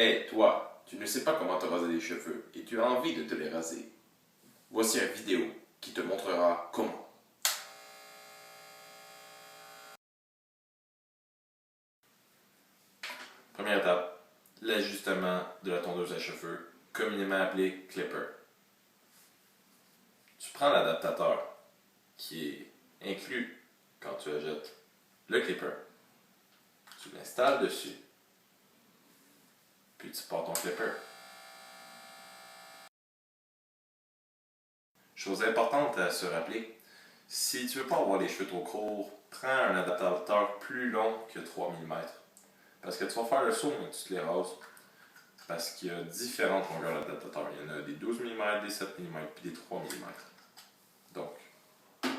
Hey, toi, tu ne sais pas comment te raser les cheveux et tu as envie de te les raser. Voici une vidéo qui te montrera comment. Première étape, l'ajustement de la tondeuse à cheveux, communément appelé clipper. Tu prends l'adaptateur qui est inclus quand tu achètes le clipper. Tu l'installes dessus. Puis tu portes ton clipper. Chose importante à se rappeler, si tu veux pas avoir les cheveux trop courts, prends un adaptateur plus long que 3 mm. Parce que tu vas faire le saut, mais tu te les rases. Parce qu'il y a différentes longueurs d'adaptateurs. Il y en a des 12 mm, des 7 mm, puis des 3 mm. Donc,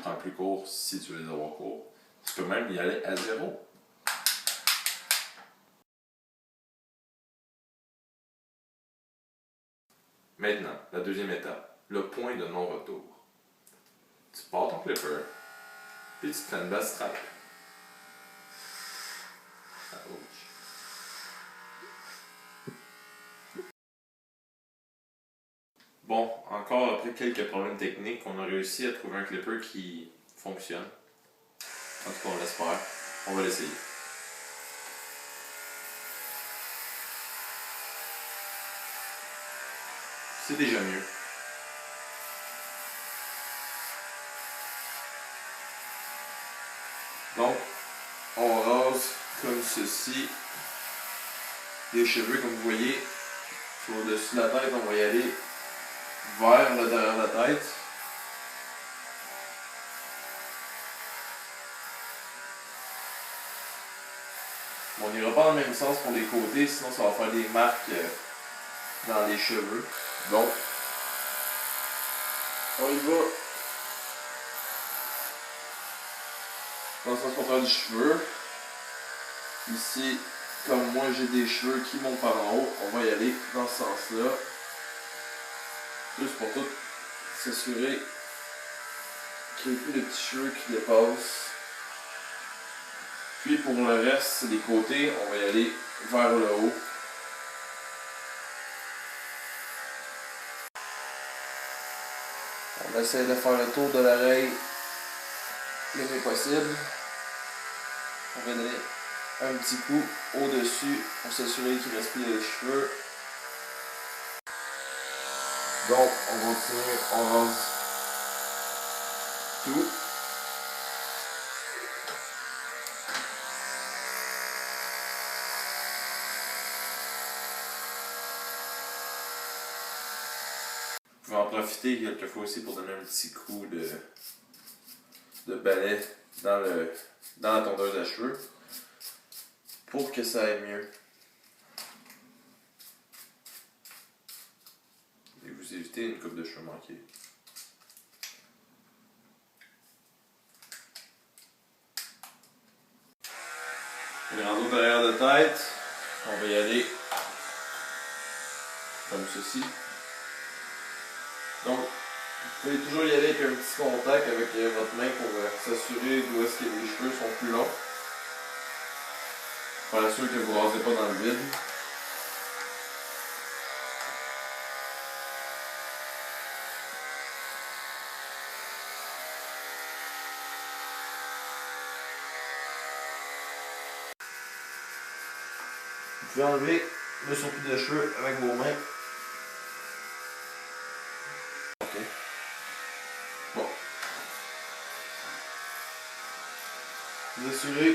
prends le plus court si tu veux les avoir courts. Tu peux même y aller à 0. Maintenant, la deuxième étape, le point de non-retour. Tu pars ton clipper, puis tu te fais une belle stripe. À gauche. Bon, encore après quelques problèmes techniques, on a réussi à trouver un clipper qui fonctionne. En tout cas, on l'espère. On va l'essayer. C'est déjà mieux. Donc, on rase comme ceci les cheveux, comme vous voyez, sur le dessus de la tête, on va y aller vers le derrière de la tête. On n'ira pas dans le même sens pour les côtés, sinon ça va faire des marques dans les cheveux. Donc, on y va dans le sens contraire du cheveu. Ici, comme moi j'ai des cheveux qui montent par en haut, on va y aller dans ce sens-là. Juste pour tout s'assurer qu'il n'y ait plus de petits cheveux qui dépassent. Puis pour le reste des côtés, on va y aller vers le haut. On essaie de faire le tour de l'oreille le mieux possible. On va donner un petit coup au-dessus pour s'assurer qu'il reste plus les cheveux. Donc on continue, on rase tout. Vous pouvez en profiter quelquefois aussi pour donner un petit coup de balai dans la tondeuse à cheveux pour que ça aille mieux. Et vous évitez une coupe de cheveux manquée. Le rendu derrière de tête, on va y aller comme ceci. Donc, vous pouvez toujours y aller avec un petit contact avec votre main pour s'assurer d'où est-ce que les cheveux sont plus longs. Pour être sûr que vous ne rasez pas dans le vide. Vous pouvez enlever le surplus de cheveux avec vos mains. Ok. Bon. Vous assurez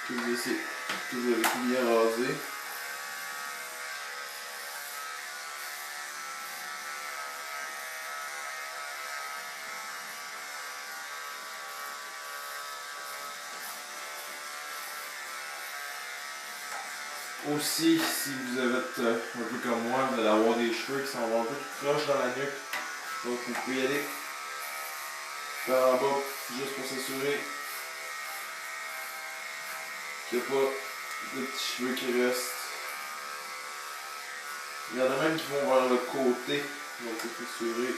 que vous avez tout bien rasé. Aussi, si vous êtes un peu comme moi, vous allez avoir des cheveux qui s'en vont un peu tout croche dans la nuque. Donc vous pouvez y aller par en bas, juste pour s'assurer qu'il n'y a pas de petits cheveux qui restent. Il y en a même qui vont vers le côté, donc il faut s'assurer.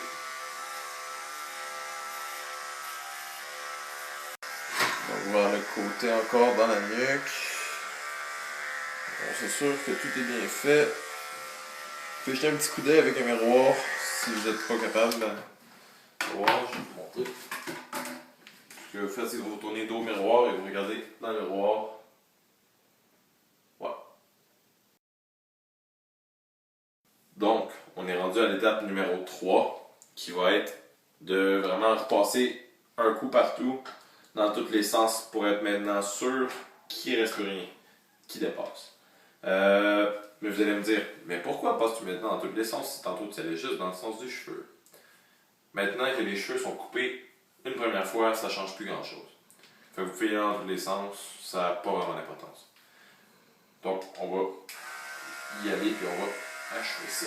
Donc vers le côté encore dans la nuque. On s'assure que tout est bien fait. Vous pouvez jeter un petit coup d'œil avec un miroir si vous n'êtes pas capable. Miroir, je vais vous montrer. Ce que vous faites, c'est que vous tournez dos au miroir et vous regardez dans le miroir. Ouais. Donc, on est rendu à l'étape numéro 3, qui va être de vraiment repasser un coup partout dans tous les sens pour être maintenant sûr qu'il ne reste plus rien qui dépasse. Mais vous allez me dire, mais pourquoi passes-tu maintenant dans tous les sens si tantôt tu allais juste dans le sens du cheveu? Maintenant que les cheveux sont coupés une première fois, ça ne change plus grand-chose. Fait que vous pouvez y aller dans tous les sens, ça n'a pas vraiment d'importance. Donc, on va y aller puis on va achever ça.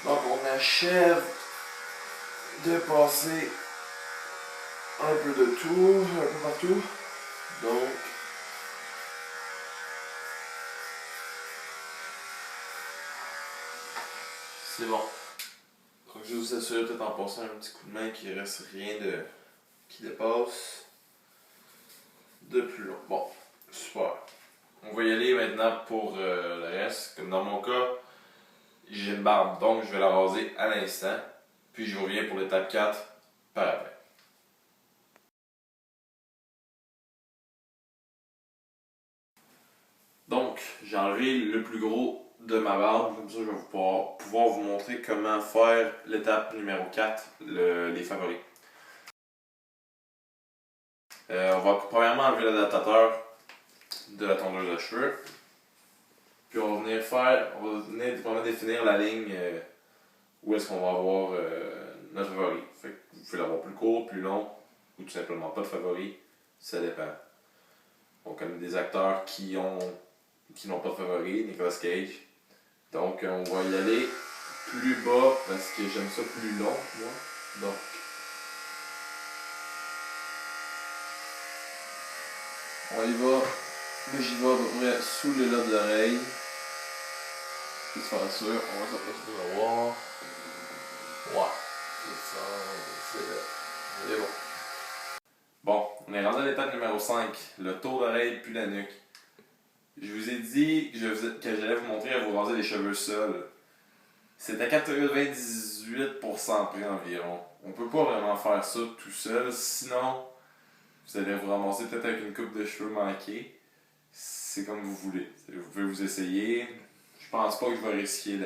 Donc, on achève de passer un peu de tout, un peu partout. Donc, c'est bon. Donc, je vous assure peut-être en passant un petit coup de main qu'il ne reste rien qui dépasse de plus long. Bon, super. On va y aller maintenant pour le reste. Comme dans mon cas, j'ai une barbe, donc je vais la raser à l'instant. Puis je reviens pour l'étape 4 par après. Donc, j'ai enlevé le plus gros de ma barbe. Comme ça, je vais pouvoir vous montrer comment faire l'étape numéro 4, les favoris. On va premièrement enlever l'adaptateur de la tondeuse à cheveux. Puis on va définir la ligne où est-ce qu'on va avoir notre favori. Fait que vous pouvez l'avoir plus court, plus long, ou tout simplement pas de favori. Ça dépend. Donc, comme des acteurs qui n'ont pas de favori, Nicolas Cage. Donc, on va y aller plus bas parce que j'aime ça plus long, moi. Donc, on y va. Moi, j'y vais à peu près sous le lobe d'oreille. Juste faire sûr, on va s'approcher du miroir. Ouais, c'est ça, c'est bon. Bon, on est rendu à l'étape numéro 5, le tour d'oreille puis la nuque. Je vous ai dit que j'allais vous montrer à vous raser les cheveux seuls. C'est à 98% près environ. On peut pas vraiment faire ça tout seul, sinon vous allez vous ramasser peut-être avec une coupe de cheveux manquée. C'est comme vous voulez. Vous pouvez vous essayer. Je pense pas que je vais risquer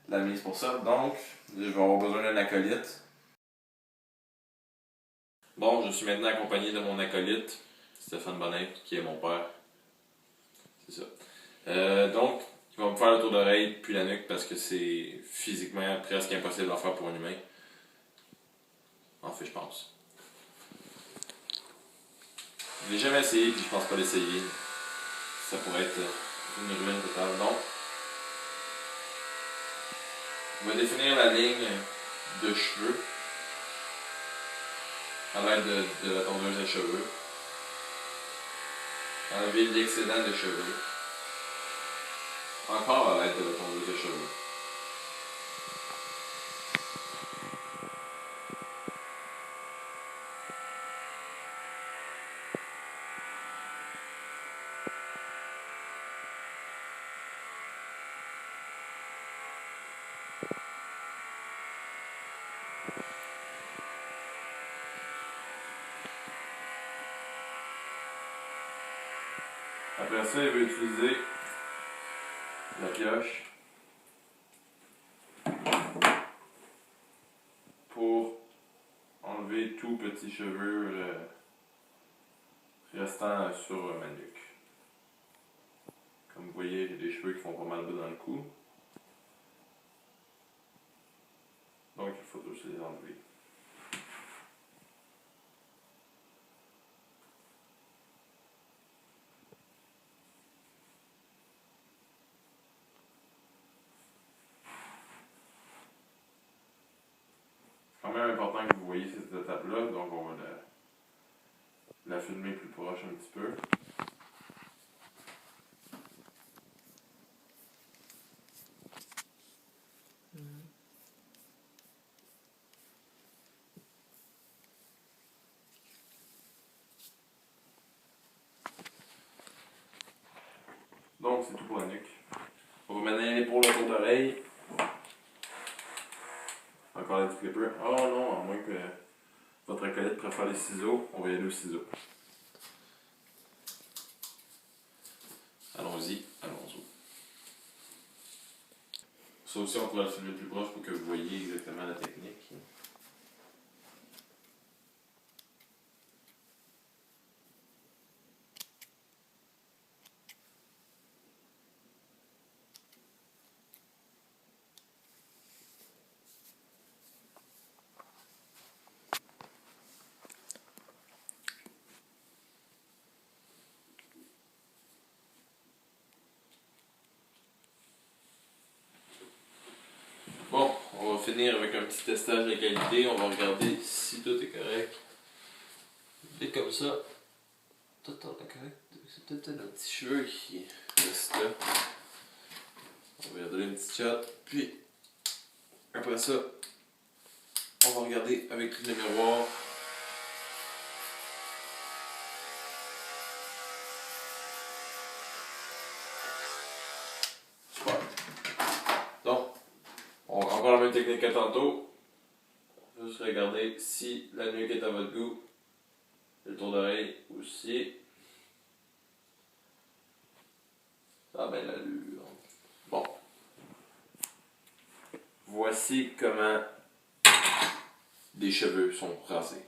la mise pour ça. Donc, je vais avoir besoin d'un acolyte. Bon, je suis maintenant accompagné de mon acolyte, Stéphane Bonnet, qui est mon père. C'est ça. Donc, il va me faire le tour d'oreille puis la nuque parce que c'est physiquement presque impossible à faire pour un humain. En fait, je pense. Je l'ai jamais essayé puis je pense pas l'essayer. Ça pourrait être une ruine totale. Donc, on va définir la ligne de cheveux à l'aide de la tondeuse à cheveux. Enlever l'excédent de cheveux. Encore à l'aide de la tondeuse de cheveux. Après ça, il va utiliser la pioche pour enlever tout petit cheveux restant sur ma nuque. Comme vous voyez, j'ai des cheveux qui font pas mal bas dans le cou. Donc il faut juste les enlever. C'est quand même important que vous voyez cette étape-là, donc on va la filmer plus proche un petit peu. Donc, c'est tout pour la nuque. On va mener l'épaule autour d'oreille. Encore les petits clippers. Oh non, à moins que votre acolyte préfère les ciseaux, on va y aller aux ciseaux. Allons-y, allons-y. Ça aussi, on pourra le filmer plus proche pour que vous voyez exactement la technique. Bon, on va finir avec un petit testage de qualité. On va regarder si tout est correct. Et comme ça, tout est correct. C'est peut-être un petit cheveu qui reste là. On va lui donner une petite shot. Puis, après ça, on va regarder avec le miroir. Super. Donc, encore la même technique que tantôt. Juste regarder si la nuque est à votre goût. Le tour d'oreille aussi. Ça a bien l'allure. Bon. Voici comment des cheveux sont rasés.